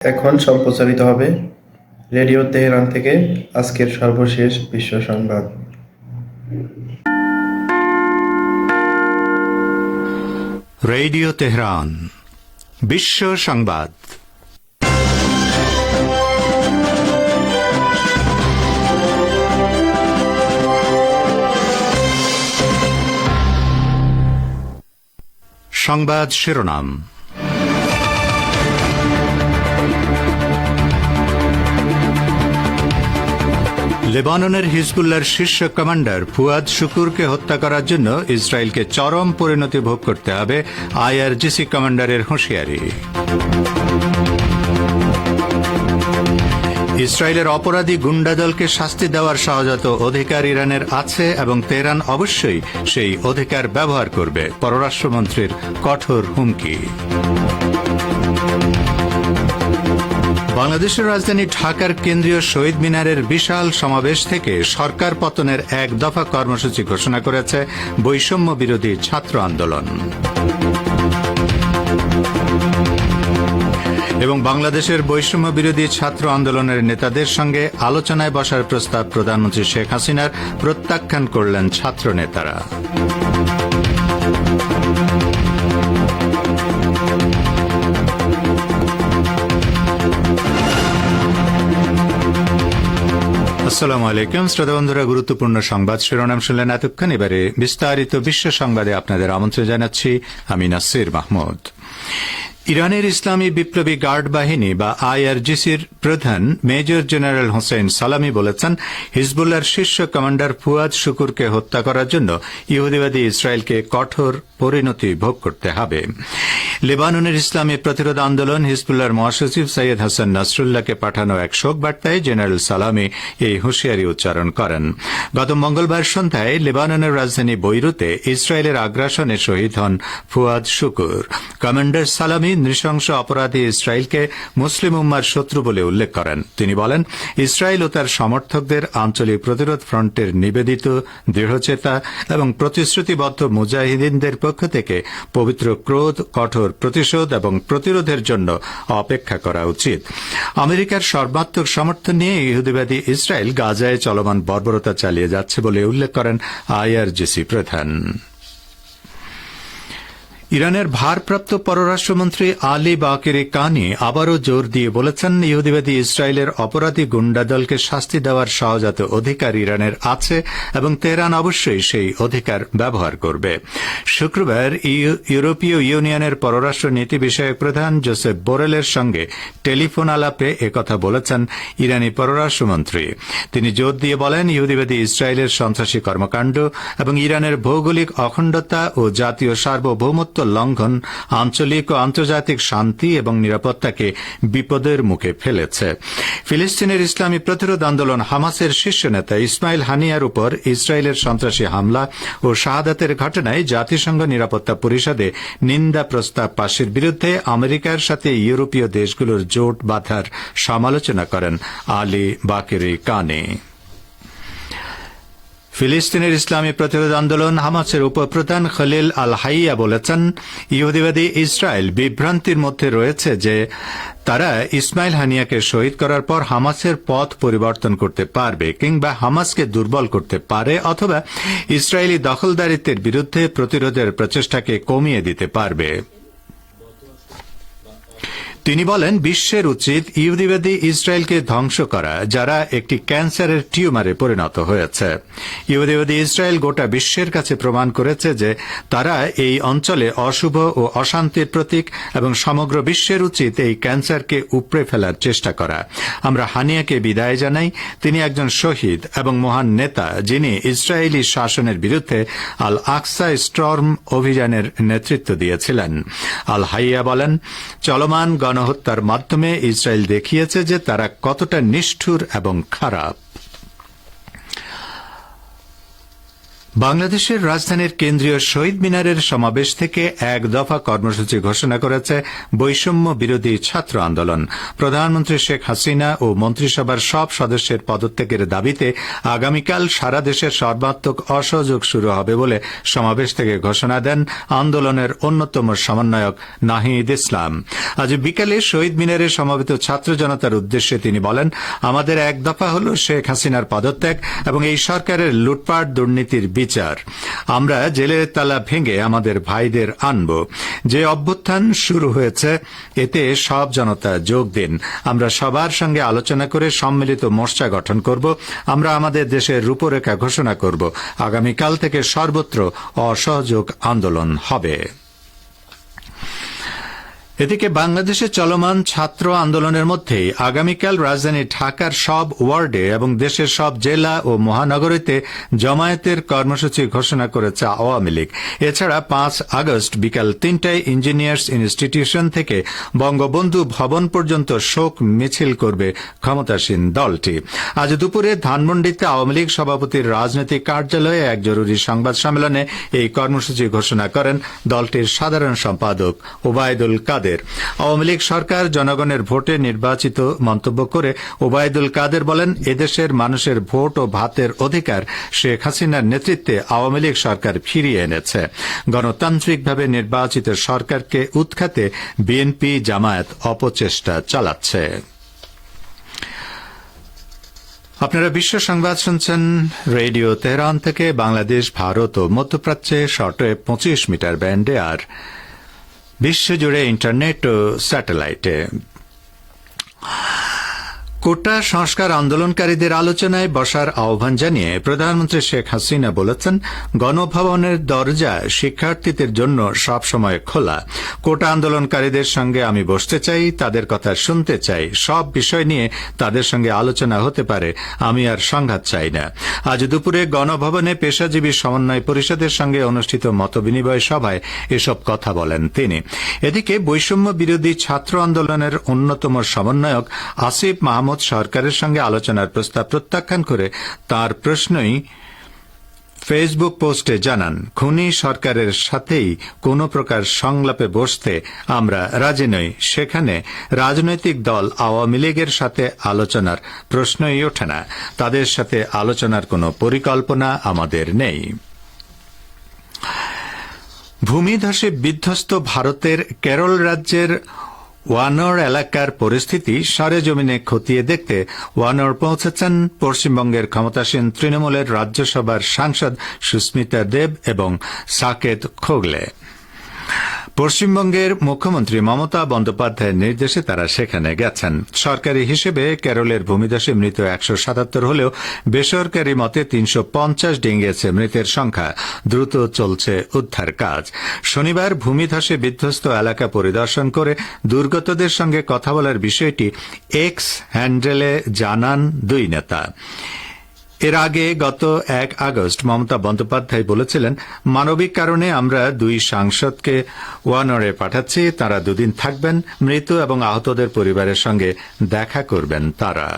এখন সম্প্রচারিত হবে রেডিও তেহরান থেকে আজকের সর্বশেষ বিশ্ব সংবাদ। রেডিও তেহরান বিশ্ব সংবাদ। সংবাদ শিরোনাম। লেবাননের হিজবুল্লাহর শীর্ষ কমান্ডার ফুয়াদ শুকুরকে হত্যা করার জন্য ইসরায়েলকে চরম পরিণতি ভোগ করতে হবে, আইআরজিসি কমান্ডারের হুঁশিয়ারি। ইসরায়েলের অপরাধী গুন্ডাদলকে শাস্তি দেওয়ার সহজাত অধিকার ইরানের আছে এবং তেহরান অবশ্যই সেই অধিকার ব্যবহার করবে, পররাষ্ট্রমন্ত্রীর কঠোর হুমকি। বাংলাদেশের রাজধানী ঢাকার কেন্দ্রীয় শহীদ মিনারের বিশাল সমাবেশ থেকে সরকার পতনের এক দফা কর্মসূচি ঘোষণা করেছে বৈষম্য বিরোধী ছাত্র আন্দোলন। এবং বাংলাদেশের বৈষম্য বিরোধী ছাত্র আন্দোলনের নেতাদের সঙ্গে আলোচনায় বসার প্রস্তাব প্রধানমন্ত্রী শেখ হাসিনার প্রত্যাখ্যান করলেন ছাত্র নেতারা। আসসালামু আলাইকুম শ্রোতা বন্ধুরা, গুরুত্বপূর্ণ সংবাদ শিরোনাম শুনলেন এতক্ষণ। এবারে বিস্তারিত বিশ্ব সংবাদে আপনাদের আমন্ত্রণ জানাচ্ছি আমি নাসির মাহমুদ। ইরানের ইসলামী বিপ্লবী গার্ড বাহিনী বা আইআরজিসির প্রধান মেজর জেনারেল হোসেন সালামি বলেছেন, হিজবুল্লাহর শীর্ষ কমান্ডার ফুয়াদ শুকুরকে হত্যা করার জন্য ইহুদিবাদী ইসরায়েলকে কঠোর পরিণতি ভোগ করতে হবে। লেবাননের ইসলামী প্রতিরোধ আন্দোলন হিজবুল্লাহর মহাসচিব সৈয়দ হাসান নাসরুল্লাহকে পাঠানো এক শোক বার্তায় জেনারেল সালামি এই হুঁশিয়ারি উচ্চারণ করেন। গত মঙ্গলবার সন্ধ্যায় লেবাননের রাজধানী বৈরুতে ইসরায়েলের আগ্রাসনে শহীদ হন ফুয়াদ শুকুর। কমান্ডার সালামি নৃশংস অপরাধী ইসরায়েলকে মুসলিম উম্মার শত্রু বলে উল্লেখ করেন। তিনি বলেন, ইসরায়েল ও তার সমর্থকদের আঞ্চলিক প্রতিরোধ ফ্রন্টের নিবেদিত দৃঢ়চেতা এবং প্রতিশ্রুতিবদ্ধ মুজাহিদিনদের পক্ষ থেকে পবিত্র ক্রোধ, কঠোর প্রতিশোধ এবং প্রতিরোধের জন্য অপেক্ষা করা উচিত। আমেরিকার সর্বাত্মক সমর্থন নিয়ে ইহুদিবাদী ইসরায়েল গাজায় চলমান বর্বরতা চালিয়ে যাচ্ছে বলে উল্লেখ করেন আইআরজিসি প্রধান। ইরানের ভারপ্রাপ্ত পররাষ্ট্রমন্ত্রী আলী বাকেরি কানি আবারও জোর দিয়ে বলেছেন, ইহুদিবাদী ইসরায়েলের অপরাধী গুন্ডাদলকে শাস্তি দেওয়ার সহজাত অধিকার ইরানের আছে এবং তেহরান অবশ্যই সেই অধিকার ব্যবহার করবে। শুক্রবার ইউরোপীয় ইউনিয়নের পররাষ্ট্র নীতি বিষয়ক প্রধান জোসেফ বোরেলের সঙ্গে টেলিফোন আলাপে একথা বলেছেন ইরানি পররাষ্ট্রমন্ত্রী। তিনি জোর দিয়ে বলেন, ইহুদিবাদী ইসরায়েলের সন্ত্রাসী কর্মকাণ্ড এবং ইরানের ভৌগোলিক অখণ্ডতা ও জাতীয় সার্বভৌমত্ব লঙ্ঘন আঞ্চলিক ও আন্তর্জাতিক শান্তি এবং নিরাপত্তাকে বিপদের মুখে ফেলেছে। ফিলিস্তিনের ইসলামী প্রতিরোধ আন্দোলন হামাসের শীর্ষ নেতা ইসমাইল হানিয়ার উপর ইসরায়েলের সন্ত্রাসী হামলা ও শাহাদাতের ঘটনায় জাতিসংঘ নিরাপত্তা পরিষদে নিন্দা প্রস্তাব পাশের বিরুদ্ধে আমেরিকার সাথে ইউরোপীয় দেশগুলোর জোট বাঁধার সমালোচনা করেন আলী বাকেরি কানি। ফিলিস্তিনের ইসলামী প্রতিরোধ আন্দোলন হামাসের উপপ্রধান খলিল আল হাইয়া বলেছেন, ইহুদিবাদী ইসরায়েল বিভ্রান্তির মধ্যে রয়েছে যে তারা ইসমাইল হানিয়াকে শহীদ করার পর হামাসের পথ পরিবর্তন করতে পারবে কিংবা হামাসকে দুর্বল করতে পারে অথবা ইসরায়েলি দখলদারিত্বের বিরুদ্ধে প্রতিরোধের প্রচেষ্টাকে কমিয়ে দিতে পারবে। তিনি বলেন, বিশ্বের উচিত ইহুদিবাদী ইসরায়েলকে ধ্বংস করা, যারা একটি ক্যান্সারের টিউমারে পরিণত হয়েছে। ইহুদিবাদী ইসরায়েল গোটা বিশ্বের কাছে প্রমাণ করেছে যে তারা এই অঞ্চলে অশুভ ও অশান্তির প্রতীক এবং সমগ্র বিশ্বের উচিত এই ক্যান্সারকে উপড়ে ফেলার চেষ্টা করা। আমরা হানিয়াকে বিদায় জানাই। তিনি একজন শহীদ এবং মহান নেতা, যিনি ইসরায়েলি শাসনের বিরুদ্ধে আল আকসা স্টর্ম অভিযানের নেতৃত্ব দিয়েছিলেন। আল হাইয়া বলেন, চলমান গণহত্যার মাধ্যমে ইসরায়েল দেখিয়েছে যে তারা কতটা নিষ্ঠুর এবং খারাপ। বাংলাদেশের রাজধানীর কেন্দ্রীয় শহীদ মিনারের সমাবেশ থেকে এক দফা কর্মসূচি ঘোষণা করেছে বৈষম্য বিরোধী ছাত্র আন্দোলন। প্রধানমন্ত্রী শেখ হাসিনা ও মন্ত্রিসভার সব সদস্যের পদত্যাগের দাবিতে আগামীকাল সারা দেশের সর্বাত্মক অসহযোগ শুরু হবে বলে সমাবেশ থেকে ঘোষণা দেন আন্দোলনের অন্যতম সমন্বয়ক নাহিদ ইসলাম। আজ বিকালে শহীদ মিনারে সমবেত ছাত্র জনতার উদ্দেশ্যে তিনি বলেন, আমাদের এক দফা হল শেখ হাসিনার পদত্যাগ এবং এই সরকারের লুটপাট দুর্নীতির বিচার। আমরা জেলের তালা ভেঙে আমাদের ভাইদের আনব। যে অভ্যুত্থান শুরু হয়েছে এতে সব জনতা যোগ দিন। আমরা সবার সঙ্গে আলোচনা করে সম্মিলিত মোর্চা গঠন করব। আমরা আমাদের দেশের রূপরেখা ঘোষণা করব। আগামীকাল থেকে সর্বত্র অসহযোগ আন্দোলন হবে। এদিকে বাংলাদেশে চলমান ছাত্র আন্দোলনের মধ্যেই আগামীকাল রাজধানী ঢাকার সব ওয়ার্ডে এবং দেশের সব জেলা ও মহানগরীতে জমায়েতের কর্মসূচি ঘোষণা করেছে আওয়ামী লীগ। এছাড়া 5 আগস্ট বিকাল 3টায় ইঞ্জিনিয়ার্স ইনস্টিটিউশন থেকে বঙ্গবন্ধু ভবন পর্যন্ত শোক মিছিল করবে ক্ষমতাসীন দলটি। আজ দুপুরে ধানমন্ডিতে আওয়ামী লীগ সভাপতির রাজনৈতিক কার্যালয়ে এক জরুরি সংবাদ সম্মেলনে এই কর্মসূচি ঘোষণা করেন দলটির সাধারণ সম্পাদক ওবায়দুল কাদের। আওয়ামী লীগ সরকার জনগণের ভোটে নির্বাচিত মন্তব্য করে ওবায়দুল কাদের বলেন, এদেশের মানুষের ভোট ও ভাতের অধিকার শেখ হাসিনার নেতৃত্বে আওয়ামী লীগ সরকার ফিরিয়ে এনেছে। গণতান্ত্রিকভাবে নির্বাচিত সরকারকে উৎখাতে বিএনপি জামায়াত অপচেষ্টা চালাচ্ছে। আপনারা বিশ্ব সংবাদ শুনছেন রেডিও তেহরান থেকে। বাংলাদেশ, ভারত ও মধ্যপ্রাচ্যে শর্টওয়েভ 25 মিটার ব্যান্ডে আর বিশ্বজুড়ে ইন্টারনেট ও স্যাটেলাইটে। কোটা সংস্কার আন্দোলনকারীদের আলোচনায় বসার আহ্বান জানিয়ে প্রধানমন্ত্রী শেখ হাসিনা বলেছেন, গণভবনের দরজা শিক্ষার্থীদের জন্য সবসময় খোলা। কোটা আন্দোলনকারীদের সঙ্গে আমি বসতে চাই, তাদের কথা শুনতে চাই। সব বিষয় নিয়ে তাদের সঙ্গে আলোচনা হতে পারে। আমি আর সংঘাত চাই না। আজ দুপুরে গণভবনে পেশাজীবী সমন্বয় পরিষদের সঙ্গে অনুষ্ঠিত মতবিনিময় সভায় এসব কথা বলেন তিনি। এদিকে বৈষম্য বিরোধী ছাত্র আন্দোলনের অন্যতম সমন্বয়ক আসিফ মাহমুদ সরকারের সঙ্গে আলোচনার প্রস্তাব প্রত্যাখ্যান করে তার প্রশ্নই ফেসবুক পোস্টে জানান, খুনি সরকারের সাথেই কোনো প্রকার সংলাপে বসতে আমরা রাজি নই। সেখানে রাজনৈতিক দল আওয়ামী লীগের সাথে আলোচনার প্রশ্নই ওঠে না। তাদের সাথে আলোচনার কোনো পরিকল্পনা আমাদের নেই। ভূমিধসে বিধ্বস্ত ভারতের কেরল রাজ্যের ওয়ানোর এলাকার পরিস্থিতি সরেজমিনে খতিয়ে দেখতে ওয়ানোর পৌঁছেছেন পশ্চিমবঙ্গের ক্ষমতাসীন তৃণমূলের রাজ্যসভার সাংসদ সুস্মিতা দেব এবং সাকেত খোগলে। পশ্চিমবঙ্গের মুখ্যমন্ত্রী মমতা বন্দ্যোপাধ্যায়ের নির্দেশে তারা সেখানে গেছেন। সরকারি হিসেবে কেরলের ভূমিধসে মৃত 177 হলেও বেসরকারি মতে 350 ডিঙিয়েছে মৃতের সংখ্যা। দ্রুত চলছে উদ্ধার কাজ। শনিবার ভূমিধসে বিধ্বস্ত এলাকা পরিদর্শন করে দুর্গতদের সঙ্গে কথা বলার বিষয়টি এক্স হ্যান্ডেলে জানান দুই নেতা। এর আগে গত 1 আগস্ট মমতা বন্দ্যোপাধ্যায় বলেছিলেন, মানবিক কারণে আমরা 2 সাংসদকে ওয়ানোরে পাঠাচ্ছি। তারা 2 দিন থাকবেন। মৃত এবং আহতদের পরিবারের সঙ্গে দেখা করবেন তারা।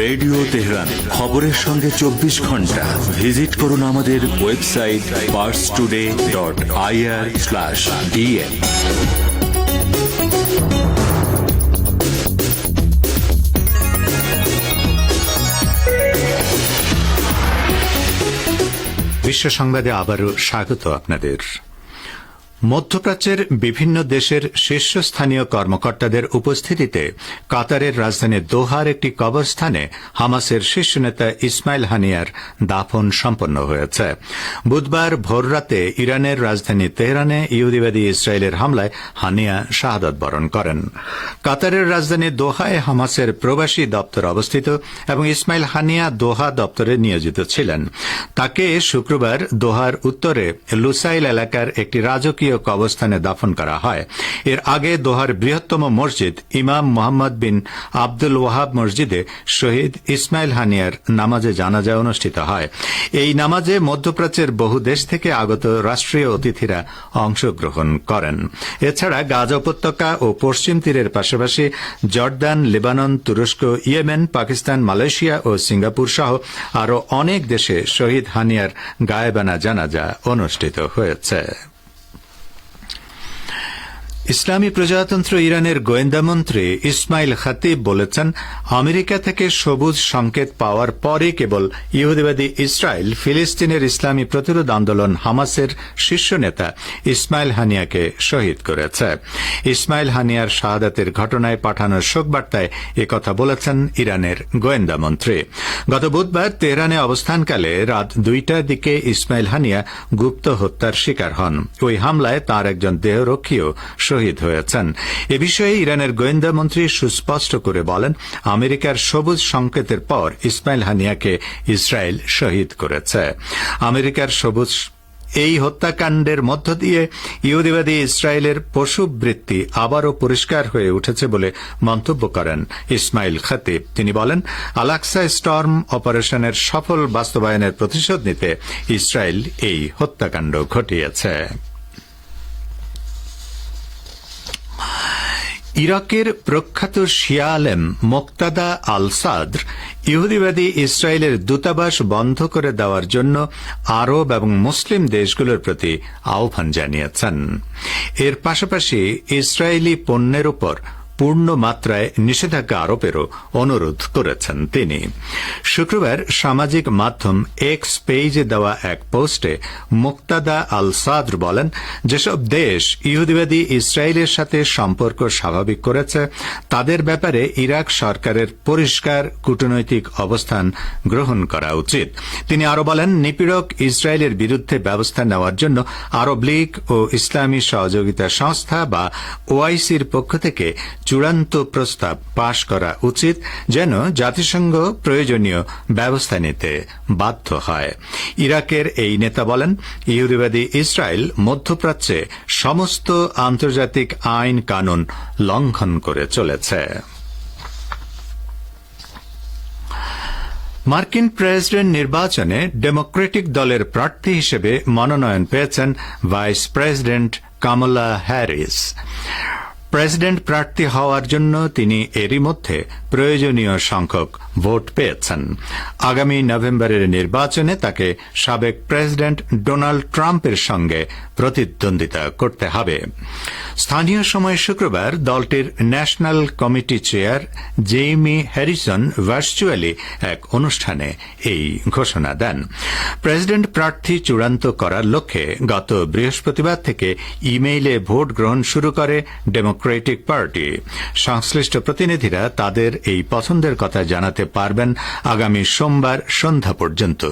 রেডিও তেহরান, খবরের সঙ্গে 24 ঘন্টা। ভিজিট করুন আমাদের ওয়েবসাইট parstoday.ir/dn। বিশ্ব সংবাদে আবারও স্বাগত আপনাদের। মধ্যপ্রাচ্যের বিভিন্ন দেশের শীর্ষস্থানীয় কর্মকর্তাদের উপস্থিতিতে কাতারের রাজধানী দোহার একটি কবরস্থানে হামাসের শীর্ষ নেতা ইসমাইল হানিয়ার দাফন সম্পন্ন হয়েছে। বুধবার ভোররাতে ইরানের রাজধানী তেহরানে ইহুদিবাদী ইসরায়েলের হামলায় হানিয়া শাহাদাত বরণ করেন। কাতারের রাজধানী দোহায় হামাসের প্রবাসী দপ্তর অবস্থিত এবং ইসমাইল হানিয়া দোহা দপ্তরে নিয়োজিত ছিলেন। তাকে শুক্রবার দোহার উত্তরে লুসাইল এলাকার একটি রাজকীয় রাজকীয় কবরস্থানে দাফন করা হয়। এর আগে দোহার বৃহত্তম মসজিদ ইমাম মোহাম্মদ বিন আব্দুল ওয়াহাব মসজিদে শহীদ ইসমাইল হানিয়ার নামাজে জানাজা অনুষ্ঠিত হয়। এই নামাজে মধ্যপ্রাচ্যের বহু দেশ থেকে আগত রাষ্ট্রীয় অতিথিরা অংশগ্রহণ করেন। এছাড়া গাজা উপত্যকা ও পশ্চিম তীরের পাশাপাশি জর্দান, লেবানন, তুরস্ক, ইয়েমেন, পাকিস্তান, মালয়েশিয়া ও সিঙ্গাপুর সহ আরও অনেক দেশে শহীদ হানিয়ার গায়েবানা জানাজা অনুষ্ঠিত হয়েছে। ইসলামী প্রজাতন্ত্র ইরানের গোয়েন্দা মন্ত্রী ইসমাইল খাতিব বলেছেন, আমেরিকা থেকে সবুজ সংকেত পাওয়ার পরে কেবল ইহুদিবাদী ইসরায়েল ফিলিস্তিনের ইসলামী প্রতিরোধ আন্দোলন হামাসের শীর্ষ নেতা ইসমাইল হানিয়াকে শহীদ করেছে। ইসমাইল হানিয়ার শাহাদাতের ঘটনায় পাঠানো শোকবার্তায় একথা বলেছেন ইরানের গোয়েন্দা মন্ত্রী। গত বুধবার তেহরানে অবস্থানকালে রাত 2টার দিকে ইসমাইল হানিয়া গুপ্ত হত্যার শিকার হন। ওই হামলায় তাঁর একজন দেহরক্ষীও শহীদ হয়েছেন। এ বিষয়ে ইরানের গোয়েন্দা মন্ত্রী সুস্পষ্ট করে বলেন, আমেরিকার সবুজ সংকেতের পর ইসমাইল হানিয়াকে ইসরায়েল শহীদ করেছে। আমেরিকার সবুজ এই হত্যাকাণ্ডের মধ্য দিয়ে ইহুদিবাদী ইসরায়েলের পশুবৃত্তি আবারও পরিষ্কার হয়ে উঠেছে বলে মন্তব্য করেন ইসমাইল খাতিব। তিনি বলেন, আল-আকসা স্টর্ম অপারেশনের সফল বাস্তবায়নের প্রতিশোধ নিতে ইসরায়েল এই হত্যাকাণ্ড ঘটিয়েছে। ইরাকের প্রখ্যাত শিয়া আলেম মোক্তাদা আল সাদ্র ইহুদিবাদী ইসরায়েলের দূতাবাস বন্ধ করে দেওয়ার জন্য আরব এবং মুসলিম দেশগুলোর প্রতি আহ্বান জানিয়েছেন। এর পাশাপাশি ইসরায়েলি পণ্যের উপর পূর্ণ মাত্রায় নিষেধাজ্ঞা আরোপেরও অনুরোধ করেছেন তিনি। শুক্রবার সামাজিক মাধ্যম এক্স পেজে দেওয়া এক পোস্টে মুক্তাদা আল সাদ্র বলেন, যেসব দেশ ইহুদিবাদী ইসরায়েলের সাথে সম্পর্ক স্বাভাবিক করেছে তাদের ব্যাপারে ইরাক সরকারের পরিষ্কার কূটনৈতিক অবস্থান গ্রহণ করা উচিত। তিনি আরও বলেন, নিপীড়ক ইসরায়েলের বিরুদ্ধে ব্যবস্থা নেওয়ার জন্য আরব লীগ ও ইসলামী সহযোগিতা সংস্থা বা ওআইসির পক্ষ থেকে চূড়ান্ত প্রস্তাব পাশ করা উচিত, যেন জাতিসংঘ প্রয়োজনীয় ব্যবস্থা নিতে বাধ্য হয়। ইরাকের এই নেতা বলেন, ইহুদিবাদী ইসরায়েল মধ্যপ্রাচ্যে সমস্ত আন্তর্জাতিক আইন কানুন লঙ্ঘন করে চলেছে। মার্কিন প্রেসিডেন্ট নির্বাচনে ডেমোক্রেটিক দলের প্রার্থী হিসেবে মনোনয়ন পেয়েছেন vice president Kamala Harris. President প্রার্থী হওয়ার জন্য তিনি এরই মধ্যে প্রয়োজনীয় সংখ্যক ভোট পেয়েছেন। আগামী নভেম্বরের নির্বাচনে তাকে সাবেক প্রেসিডেন্ট ডোনাল্ড ট্রাম্পের সঙ্গে প্রতিদ্বন্দ্বিতা করতে হবে। স্থানীয় সময় শুক্রবার দলটির national committee chair Jaime Harrison virtually এক অনুষ্ঠানে এই ঘোষণা দেন। প্রেসিডেন্ট প্রার্থী চূড়ান্ত করার লক্ষ্যে গত বৃহস্পতিবার থেকে ইমেইলে ভোট গ্রহণ শুরু করে ডেমোক্রেটিক পার্টি। সংশ্লিষ্ট প্রতিনিধিরা তাদের এই পছন্দের কথা জানাতে পারবেন আগামী সোমবার সন্ধ্যা পর্যন্ত।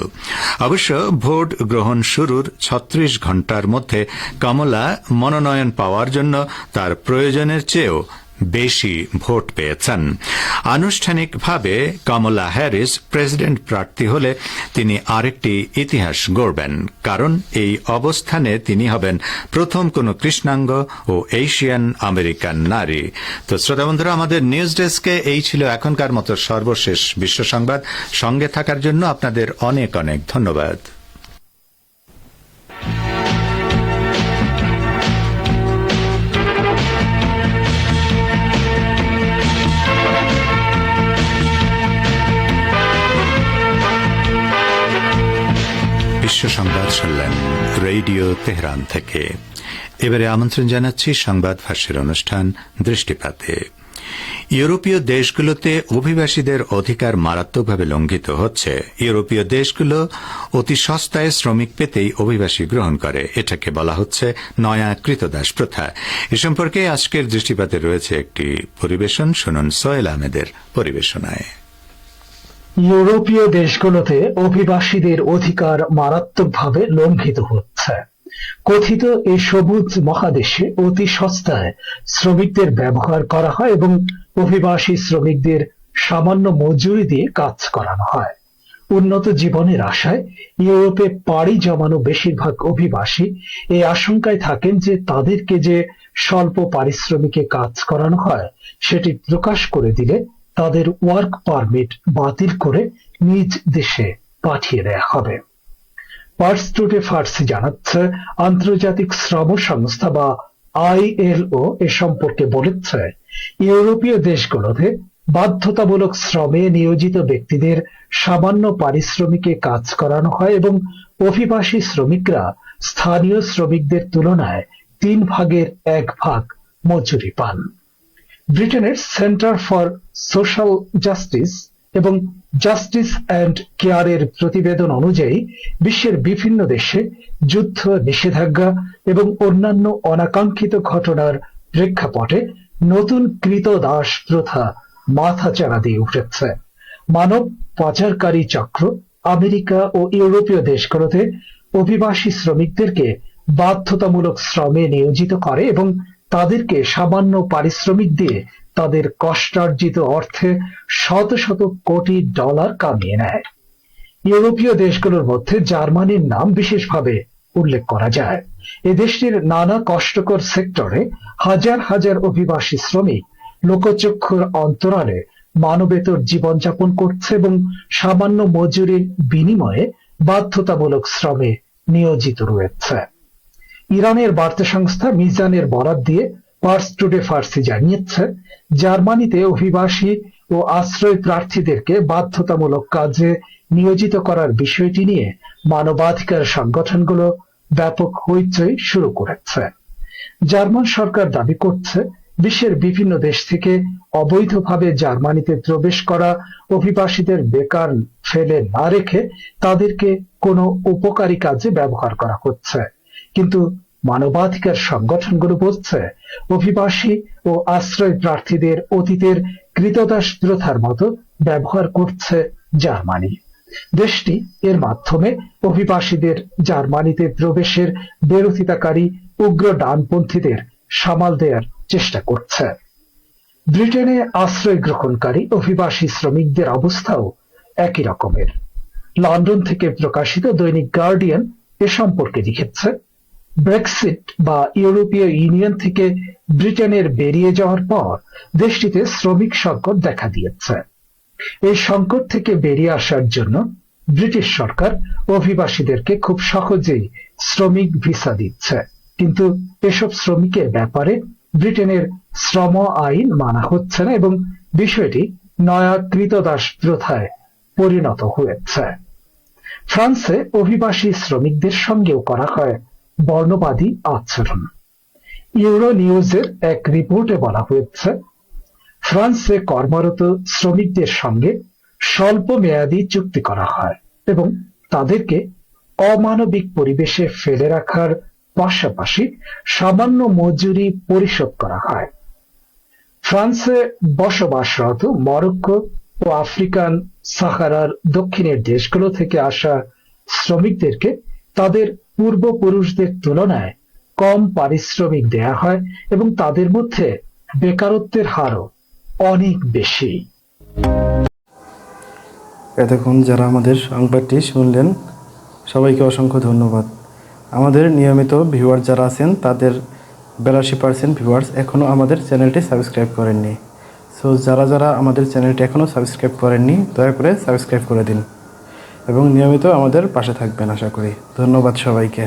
অবশ্য ভোট গ্রহণ শুরুর 36 ঘণ্টার মধ্যে কমলা মনোনয়ন পাওয়ার জন্য তার প্রয়োজনের চেয়েও বেশি ভোট পেয়েছেন। আনুষ্ঠানিকভাবে কমলা হ্যারিস প্রেসিডেন্ট প্রার্থী হলে তিনি আরেকটি ইতিহাস গড়বেন, কারণ এই অবস্থানে তিনি হবেন প্রথম কোন কৃষ্ণাঙ্গ ও এশিয়ান আমেরিকান নারী। তো শ্রোতা বন্ধুরা, আমাদের নিউজ ডেস্কে এই ছিল এখনকার মতো সর্বশেষ বিশ্ব সংবাদ। সঙ্গে থাকার জন্য আপনাদের অনেক অনেক ধন্যবাদ। বিশ্ব সংবাদ শুনলেন রেডিও তেহরান থেকে। এবারে আমন্ত্রণ জানাচ্ছি সংবাদ ভাষ্যের অনুষ্ঠান দৃষ্টিপাতে। ইউরোপীয় দেশগুলোতে অভিবাসীদের অধিকার মারাত্মকভাবে লঙ্ঘিত হচ্ছে। ইউরোপীয় দেশগুলো অতি সস্তায় শ্রমিক পেতেই অভিবাসী গ্রহণ করে। এটাকে বলা হচ্ছে নয়া কৃতদাস প্রথা। এ সম্পর্কে আজকের দৃষ্টিপাতে রয়েছে একটি পরিবেশন। শুনুন সোহেল আহমেদের পরিবেশনায়। ইউরোপীয় দেশগুলোতে অভিবাসীদের অধিকার মারাত্মকভাবে লঙ্ঘিত হচ্ছে। কথিত এই সবুজ মহাদেশে অতি সস্তায় শ্রমিকদের ব্যবহার করা হয় এবং অভিবাসী শ্রমিকদের সামান্য মজুরি দিয়ে কাজ করানো হয়। উন্নত জীবনের আশায় ইউরোপে পাড়ি জমানো বেশিরভাগ অভিবাসী এই আশঙ্কায় থাকেন যে তাদেরকে যে স্বল্প পারিশ্রমিকে কাজ করানো হয় সেটি প্রকাশ করে দিলে তাদের ওয়ার্ক পারমিট বাতিল করে নিজ দেশে পাঠিয়ে দেয়া হবে। পার্স টুডে ফার্সি জানাচ্ছে, আন্তর্জাতিক শ্রম সংস্থা বা ILO এ সম্পর্কে বলেছে, ইউরোপীয় দেশগুলোতে বাধ্যতামূলক শ্রমে নিয়োজিত ব্যক্তিদের সামান্য পারিশ্রমিকে কাজ করানো হয় এবং অভিবাসী শ্রমিকরা স্থানীয় শ্রমিকদের তুলনায় 1/3 মজুরি পান। ব্রিটেনের সেন্টার ফর সোশ্যাল জাস্টিস এবং জাস্টিস অ্যান্ড কেয়ারের প্রতিবেদন অনুযায়ী বিশ্বের বিভিন্ন দেশে যুদ্ধ, নিষেধাজ্ঞা এবং অন্যান্য অনাকাঙ্ক্ষিত ঘটনার প্রেক্ষাপটে নতুন ক্রীতদাস প্রথা মাথাচাড়া দিয়ে উঠেছে। মানব পাচারকারী চক্র আমেরিকা ও ইউরোপীয় দেশগুলোতে অভিবাসী শ্রমিকদেরকে বাধ্যতামূলক শ্রমে নিয়োজিত করে এবং তাদেরকে সামান্য পারিশ্রমিক দিয়ে তাদের কষ্টার্জিত অর্থে শত শত কোটি ডলার কামিয়ে নেয়। ইউরোপীয় দেশগুলোর মধ্যে জার্মানির নাম বিশেষভাবে উল্লেখ করা যায়। এ দেশটির নানা কষ্টকর সেক্টরে হাজার হাজার অভিবাসী শ্রমিক লোকচক্ষুর অন্তরালে মানবেতর জীবনযাপন করছে এবং সামান্য মজুরির বিনিময়ে বাধ্যতামূলক শ্রমে নিয়োজিত রয়েছে। ইরানের বার্তা সংস্থা মিজানের বরাত দিয়ে পার্স টুডে ফার্সি জানিয়েছে, জার্মানিতে অভিবাসী ও আশ্রয় প্রার্থীদেরকে বাধ্যতামূলক কাজে নিয়োজিত করার বিষয়টি নিয়ে মানবাধিকার সংগঠনগুলো ব্যাপক হইচই শুরু করেছে। জার্মান সরকার দাবি করছে, বিশ্বের বিভিন্ন দেশ থেকে অবৈধভাবে জার্মানিতে প্রবেশ করা অভিবাসীদের বেকার ফেলে না রেখে তাদেরকে কোনো উপকারী কাজে ব্যবহার করা হচ্ছে। কিন্তু মানবাধিকার সংগঠনগুলো বলছে, অভিবাসী ও আশ্রয় প্রার্থীদের অতীতের ক্রীতদাস প্রথার মতো ব্যবহার করছে জার্মানি। দেশটি এর মাধ্যমে অভিবাসীদের জার্মানিতে প্রবেশের বিরোধিতাকারী উগ্র ডানপন্থীদের সামাল দেওয়ার চেষ্টা করছে। ব্রিটেনে আশ্রয় গ্রহণকারী অভিবাসী শ্রমিকদের অবস্থাও একই রকমের। লন্ডন থেকে প্রকাশিত দৈনিক গার্ডিয়ান এ সম্পর্কে লিখেছে, ব্রেক্সিট বা ইউরোপীয় ইউনিয়ন থেকে ব্রিটেনের বেরিয়ে যাওয়ার পর দেশটিতে শ্রমিক সংকট দেখা দিয়েছে। এই সংকট থেকে বেরিয়ে আসার জন্য ব্রিটিশ সরকার অভিবাসীদেরকে খুব সহজেই শ্রমিক ভিসা দিচ্ছে, কিন্তু এসব শ্রমিকের ব্যাপারে ব্রিটেনের শ্রম আইন মানা হচ্ছে না এবং বিষয়টি নয়া ক্রীতদাস প্রথায় পরিণত হয়েছে। ফ্রান্সে অভিবাসী শ্রমিকদের সঙ্গেও করা হয় বর্ণবাদী আচরণ। ইউরো নিউজের এক রিপোর্টে বলা হয়েছে, ফ্রান্সে কর্মরত শ্রমিকদের সঙ্গে স্বল্প মেয়াদী চুক্তি করা হয় এবং তাদেরকে অমানবিক পরিবেশে ফেলে রাখার পাশাপাশি সামান্য মজুরি পরিশোধ করা হয়। ফ্রান্সে বসবাসরত মরক্কো ও আফ্রিকান সাহারার দক্ষিণের দেশগুলো থেকে আসা শ্রমিকদেরকে তাদের পূর্বপুরুষদের তুলনায় কম পারিশ্রমিক দেয়া হয় এবং তাদের মধ্যে বেকারত্বের হারও অনেক বেশি। এতক্ষণ যারা আমাদের সংবাদটি শুনলেন সবাইকে অসংখ্য ধন্যবাদ। আমাদের নিয়মিত ভিউয়ার যারা আছেন তাদের 82% ভিউয়ার্স এখনও আমাদের চ্যানেলটি সাবস্ক্রাইব করেননি। সো যারা যারা আমাদের চ্যানেলটি এখনও সাবস্ক্রাইব করেননি দয়া করে সাবস্ক্রাইব করে দিন এবং নিয়মিত আমাদের পাশে থাকবেন আশা করি। ধন্যবাদ সবাইকে।